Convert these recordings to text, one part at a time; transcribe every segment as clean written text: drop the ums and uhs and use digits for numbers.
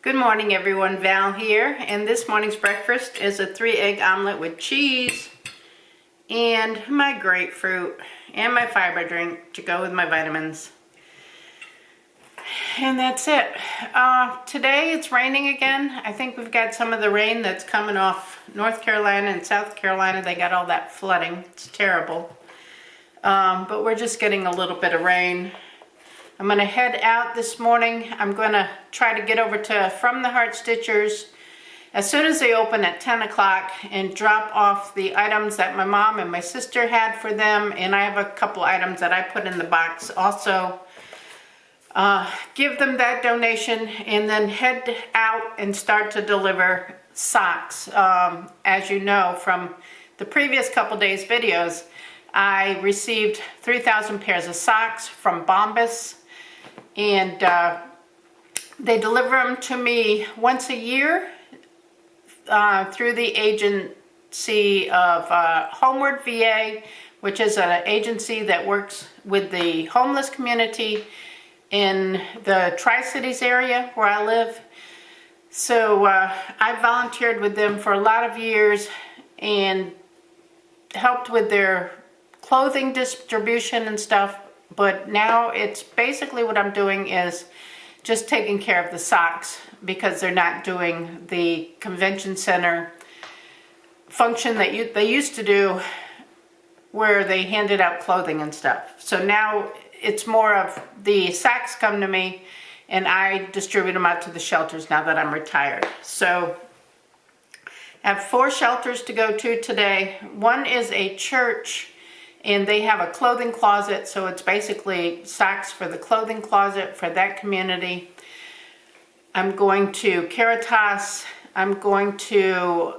Good morning everyone, Val here, and this morning's breakfast is a 3-egg omelet with cheese and my grapefruit and my fiber drink to go with my vitamins. And that's it. Today it's raining again. I think we've got some of the rain that's coming off North Carolina and South Carolina. They got all that flooding. It's terrible. But we're just getting a little bit of rain. I'm going to head out this morning. I'm going to try to get over to From the Heart Stitchers as soon as they open at 10 o'clock and drop off the items that my mom and my sister had for them. And I have a couple items that I put in the box also. Give them that donation and then head out and start to deliver socks. As you know from the previous couple days videos, I received 3,000 pairs of socks from Bombas. And they deliver them to me once a year through the agency of Homeward VA, which is an agency that works with the homeless community in the Tri-Cities area where I live. So I volunteered with them for a lot of years and helped with their clothing distribution and stuff. But now it's basically what I'm doing is just taking care of the socks because they're not doing the convention center function that they used to do where they handed out clothing and stuff. So now it's more of the socks come to me and I distribute them out to the shelters now that I'm retired. So I have 4 shelters to go to today. One is a church. And they have a clothing closet, so it's basically socks for the clothing closet for that community. I'm going to Caritas. I'm going to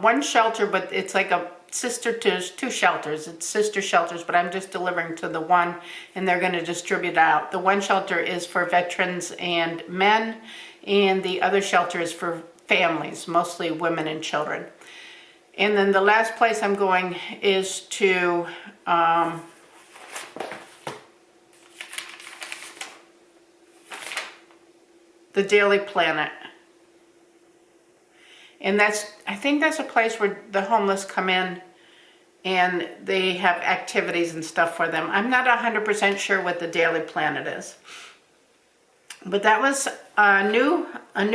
one shelter, but it's like a sister to 2 shelters. It's sister shelters, but I'm just delivering to the one, and they're going to distribute out. The one shelter is for veterans and men, and the other shelter is for families, mostly women and children. And then the last place I'm going is to the Daily Planet. And I think that's a place where the homeless come in and they have activities and stuff for them. I'm not 100% sure what the Daily Planet is. But that was a new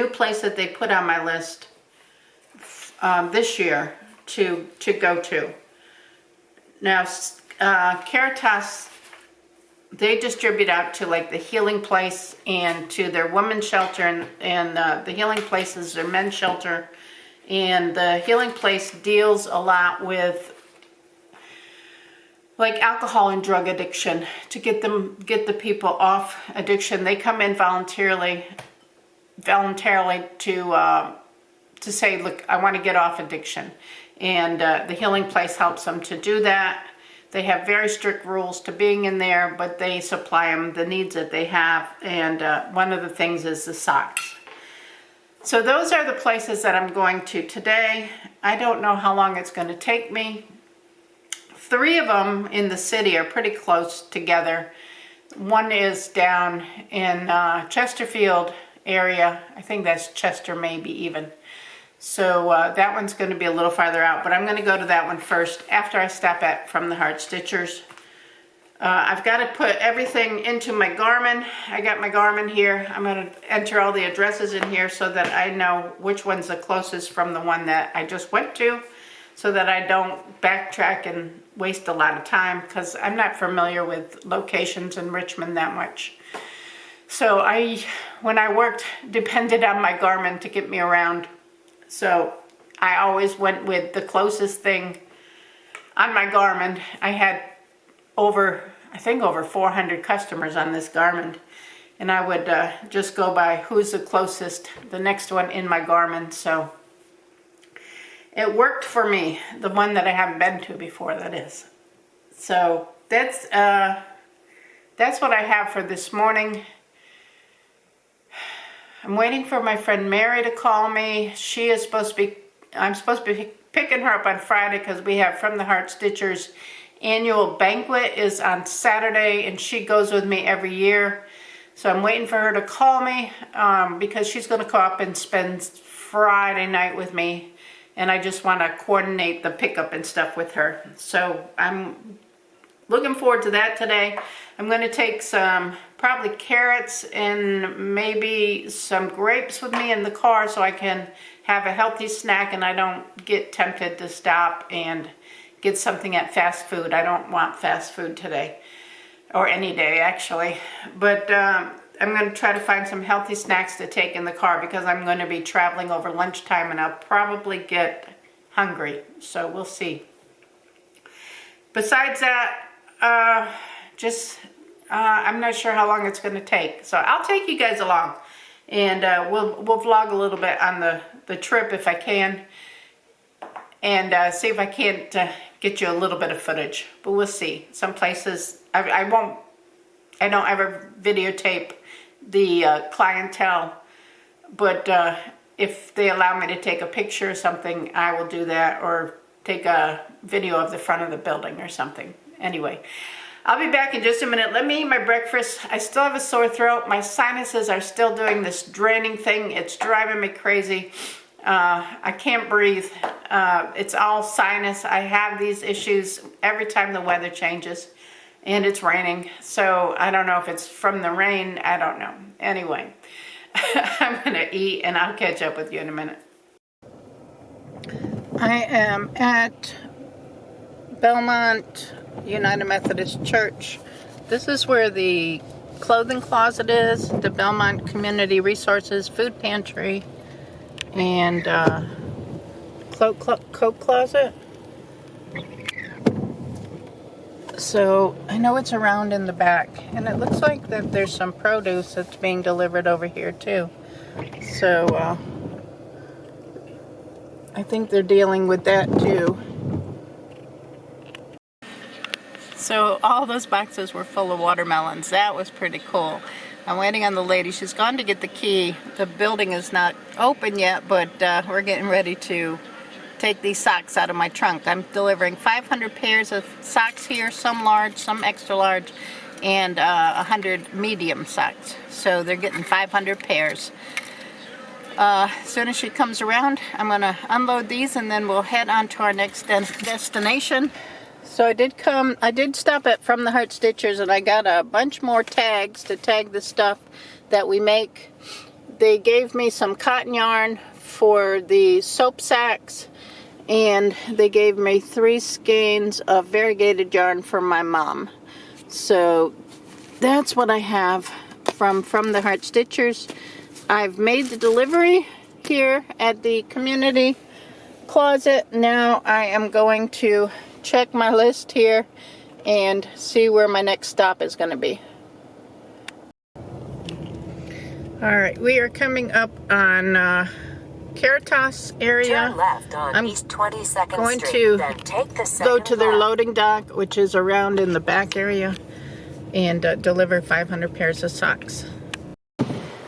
place that they put on my list this year to go to. Now, Caritas, they distribute out to like the Healing Place and to their women's shelter, and the Healing Place is their men's shelter. And the Healing Place deals a lot with like alcohol and drug addiction to get the people off addiction. They come in voluntarily to say, look, I want to get off addiction. And the Healing Place helps them to do that. They have very strict rules to being in there, but they supply them the needs that they have. And one of the things is the socks. So those are the places that I'm going to today. I don't know how long it's going to take me. 3 of them in the city are pretty close together. One is down in Chesterfield area. I think that's Chester maybe even. So that one's going to be a little farther out, but I'm going to go to that one first after I stop at From the Heart Stitchers. I've got to put everything into my Garmin. I got my Garmin here. I'm going to enter all the addresses in here so that I know which one's the closest from the one that I just went to, so that I don't backtrack and waste a lot of time, because I'm not familiar with locations in Richmond that much. So when I worked, depended on my Garmin to get me around. So I always went with the closest thing on my Garmin. I had I think over 400 customers on this Garmin. And I would just go by who's the closest, the next one in my Garmin. So it worked for me, the one that I haven't been to before, that is. So that's what I have for this morning. I'm waiting for my friend Mary to call me. I'm supposed to be picking her up on Friday because we have From the Heart Stitchers annual banquet is on Saturday, and she goes with me every year. So I'm waiting for her to call me because she's going to come up and spend Friday night with me. And I just want to coordinate the pickup and stuff with her. So I'm looking forward to that today. I'm going to take some probably carrots and maybe some grapes with me in the car so I can have a healthy snack and I don't get tempted to stop and get something at fast food. I don't want fast food today, or any day actually. But I'm going to try to find some healthy snacks to take in the car because I'm going to be traveling over lunchtime and I'll probably get hungry. So we'll see. Besides that, I'm not sure how long it's going to take. So I'll take you guys along and we'll vlog a little bit on the trip if I can. And see if I can't get you a little bit of footage. But we'll see. Some places, I don't ever videotape the clientele. But if they allow me to take a picture or something, I will do that. Or take a video of the front of the building or something. Anyway, I'll be back in just a minute. Let me eat my breakfast. I still have a sore throat. My sinuses are still doing this draining thing. It's driving me crazy. I can't breathe. It's all sinus. I have these issues every time the weather changes and it's raining. So I don't know if it's from the rain. I don't know. Anyway, I'm going to eat and I'll catch up with you in a minute. I am at Belmont United Methodist Church. This is where the clothing closet is, the Belmont Community Resources Food Pantry, and coat closet. So I know it's around in the back, and it looks like that there's some produce that's being delivered over here too. So I think they're dealing with that too. So all those boxes were full of watermelons. That was pretty cool. I'm waiting on the lady. She's gone to get the key. The building is not open yet, but we're getting ready to take these socks out of my trunk. I'm delivering 500 pairs of socks here, some large, some extra large, and 100 medium socks. So they're getting 500 pairs. As soon as she comes around, I'm going to unload these and then we'll head on to our next destination. So I did stop at From the Heart Stitchers and I got a bunch more tags to tag the stuff that we make. They gave me some cotton yarn for the soap sacks and they gave me 3 skeins of variegated yarn for my mom. So that's what I have from the Heart Stitchers. I've made the delivery here at the community closet. Now I am going to check my list here and see where my next stop is going to be. Alright, we are coming up on Caritas area. Turn left on I'm East 22nd going Street, to then take the go to their left. loading dock, which is around in the back area, and deliver 500 pairs of socks.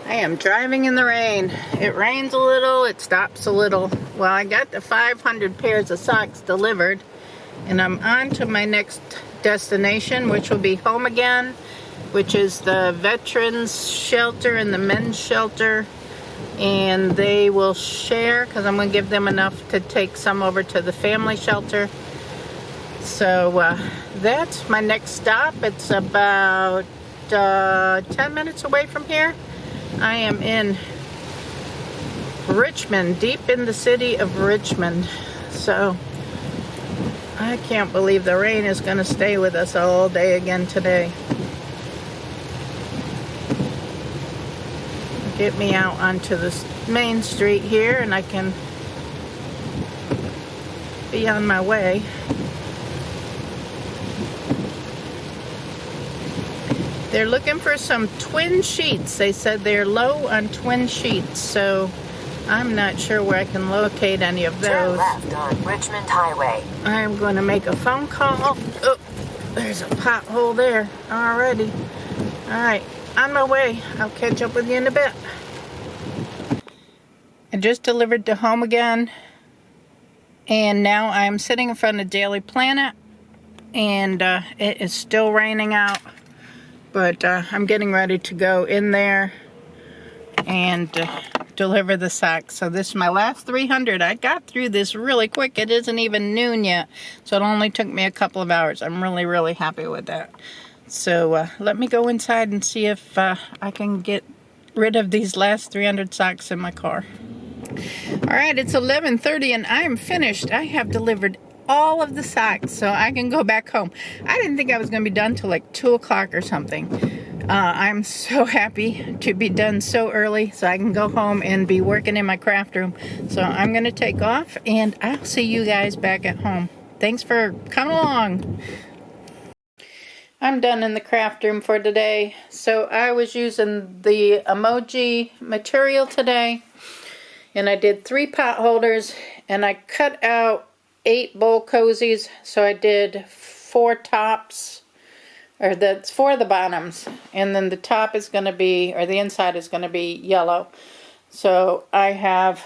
I am driving in the rain. It rains a little, it stops a little. Well, I got the 500 pairs of socks delivered, and I'm on to my next destination, which will be home again, which is the veterans shelter and the men's shelter. And they will share, because I'm going to give them enough to take some over to the family shelter. So that's my next stop. It's about 10 minutes away from here. I am in Richmond, deep in the city of Richmond. So I can't believe the rain is going to stay with us all day again today. Get me out onto the main street here and I can be on my way. They're looking for some twin sheets. They said they're low on twin sheets, so I'm not sure where I can locate any of those. Turn left on Richmond Highway. I'm going to make a phone call. Oh, there's a pothole there already. Alright, on my way. I'll catch up with you in a bit. I just delivered to home again, and now I'm sitting in front of Daily Planet, and it is still raining out. But I'm getting ready to go in there and deliver the sacks. So this is my last 300. I got through this really quick. It isn't even noon yet, so it only took me a couple of hours. I'm really, really happy with that. So let me go inside and see if I can get rid of these last 300 socks in my car. All right, it's 11:30 and I am finished. I have delivered all of the socks, so I can go back home. I didn't think I was going to be done till like 2 o'clock or something. I'm so happy to be done so early so I can go home and be working in my craft room. So I'm going to take off and I'll see you guys back at home. Thanks for coming along. I'm done in the craft room for today. So I was using the emoji material today, and I did 3 pot holders, and I cut out 8 bowl cozies. So I did 4 tops, or that's 4 of the bottoms, and then the top is going to be, or the inside is going to be yellow. So I have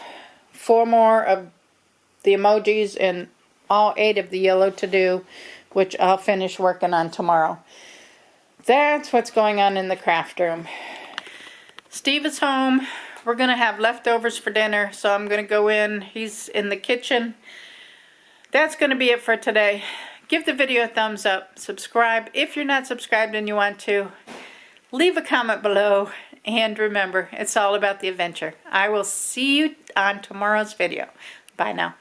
4 more of the emojis and all 8 of the yellow to do, which I'll finish working on tomorrow. That's what's going on in the craft room. Steve is home. We're going to have leftovers for dinner, so I'm going to go in. He's in the kitchen. That's going to be it for today. Give the video a thumbs up. Subscribe if you're not subscribed and you want to. Leave a comment below. And remember, it's all about the adventure. I will see you on tomorrow's video. Bye now.